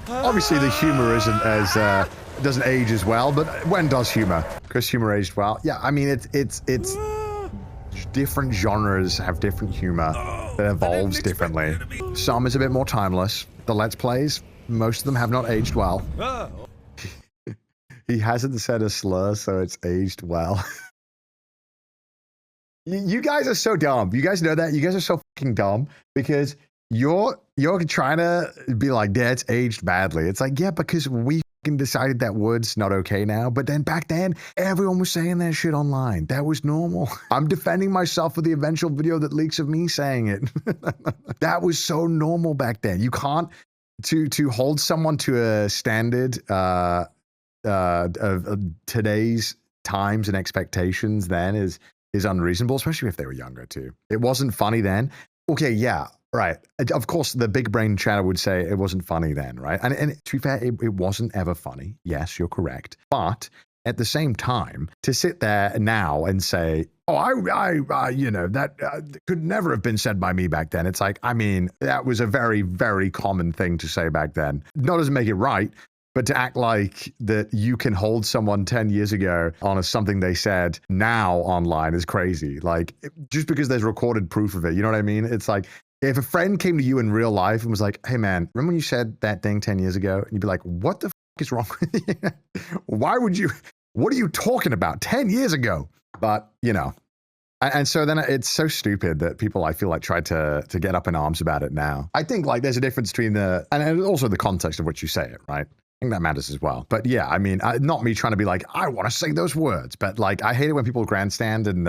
Obviously, the humor isn't as doesn't age as well, but when does humor? Because humor aged well. Yeah, I mean it's different genres have different humor that evolves differently. Some is a bit more timeless. The Let's Plays, most of them have not aged well. He hasn't said a slur, so it's aged well. You guys are so dumb. You guys know that? You guys are so fucking dumb because you're trying to be like, yeah, it's aged badly. It's like, yeah, because we fucking decided that word's not okay now. But then back then, everyone was saying that shit online. That was normal. I'm defending myself for the eventual video that leaks of me saying it. That was so normal back then. You can't, to hold someone to a standard of today's times and expectations then is unreasonable, especially if they were younger too. It wasn't funny then. Okay, yeah, right. Of course, the big brain chatter would say it wasn't funny then, right? And to be fair, it wasn't ever funny. Yes, you're correct. But at the same time, to sit there now and say, oh, I you know, that could never have been said by me back then. It's like, I mean, that was a very, very common thing to say back then. Not doesn't make it right, but to act like that you can hold someone 10 years ago on something they said now online is crazy. Like, just because there's recorded proof of it, you know what I mean? It's like, if a friend came to you in real life and was like, hey man, remember when you said that thing 10 years ago? And you'd be like, what the fuck is wrong with you? Why would you, what are you talking about 10 years ago? But, you know, and so then it's so stupid that people, I feel like, try to get up in arms about it now. I think like there's a difference between and also the context of which you say it, right? I think that matters as well. But yeah, I mean, not me trying to be like, I want to say those words, but like, I hate it when people grandstand and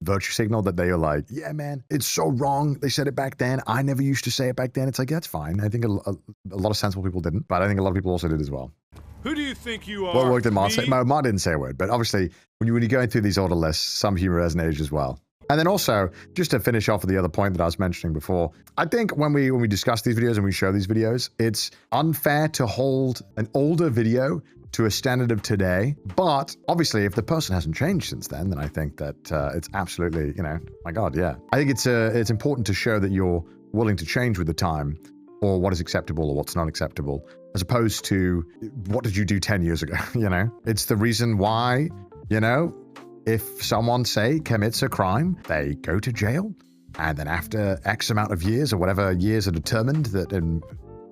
virtue signal that they are like, yeah, man, it's so wrong. They said it back then. I never used to say it back then. It's like, that's fine. I think a lot of sensible people didn't, but I think a lot of people also did as well. Who do you think you are? What worked in Mark said? Mark didn't say a word, but obviously when you're going through these order lists, some humor has an age as well. And then also, just to finish off with the other point that I was mentioning before, I think when we discuss these videos and we show these videos, it's unfair to hold an older video to a standard of today. But obviously, if the person hasn't changed since then I think that it's absolutely, you know, my God, yeah. I think it's important to show that you're willing to change with the time, or what is acceptable or what's not acceptable, as opposed to what did you do 10 years ago, you know? It's the reason why, you know, if someone, say, commits a crime, they go to jail, and then after X amount of years, or whatever years are determined that in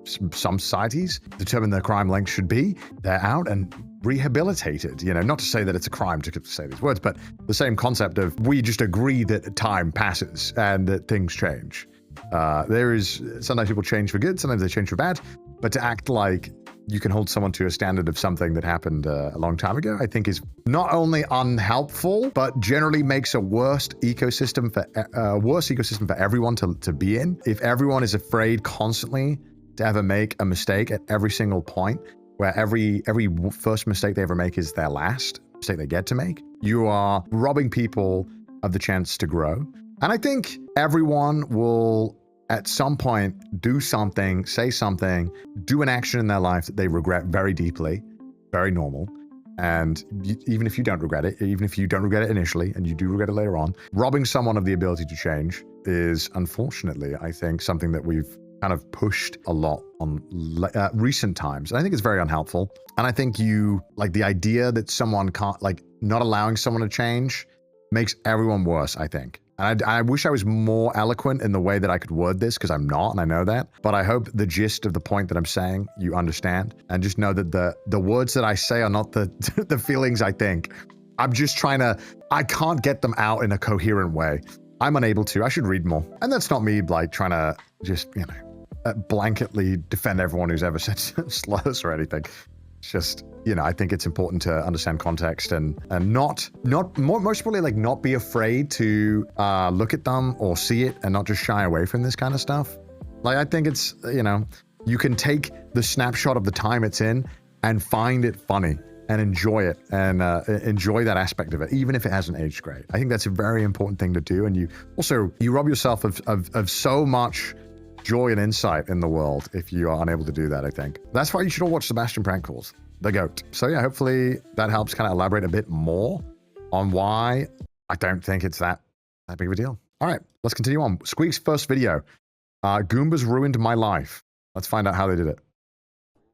some societies determine their crime length should be, they're out and rehabilitated. You know, not to say that it's a crime to say these words, but the same concept of we just agree that time passes and that things change. Sometimes people change for good, sometimes they change for bad, but to act like you can hold someone to a standard of something that happened a long time ago, I think is not only unhelpful, but generally makes a worse ecosystem for everyone to be in. If everyone is afraid constantly to ever make a mistake at every single point, where every first mistake they ever make is their last mistake they get to make, you are robbing people of the chance to grow. And I think everyone will, at some point, do something, say something, do an action in their life that they regret very deeply, very normal. And even if you don't regret it, even if you don't regret it initially, and you do regret it later on, robbing someone of the ability to change is, unfortunately, I think, something that we've kind of pushed a lot on recent times. And I think it's very unhelpful. And I think like the idea that someone can't, like not allowing someone to change makes everyone worse, I think. And I wish I was more eloquent in the way that I could word this, because I'm not, and I know that. But I hope the gist of the point that I'm saying, you understand. And just know that the words that I say are not the feelings I think. I'm just I can't get them out in a coherent way. I'm unable to. I should read more. And that's not me, like, trying to just, you know, blanketly defend everyone who's ever said slurs or anything. It's just, you know, I think it's important to understand context and most importantly, like, not be afraid to look at them or see it and not just shy away from this kind of stuff. Like, I think it's, you know, you can take the snapshot of the time it's in and find it funny and enjoy it and enjoy that aspect of it, even if it hasn't aged great. I think that's a very important thing to do. And you rob yourself of so much joy and insight in the world if you are unable to do that, I think. That's why you should all watch Sebastian Prank Calls, the GOAT. So yeah, hopefully that helps kind of elaborate a bit more on why I don't think it's that big of a deal. All right, let's continue on. Squeak's first video, Goombas ruined my life. Let's find out how they did it.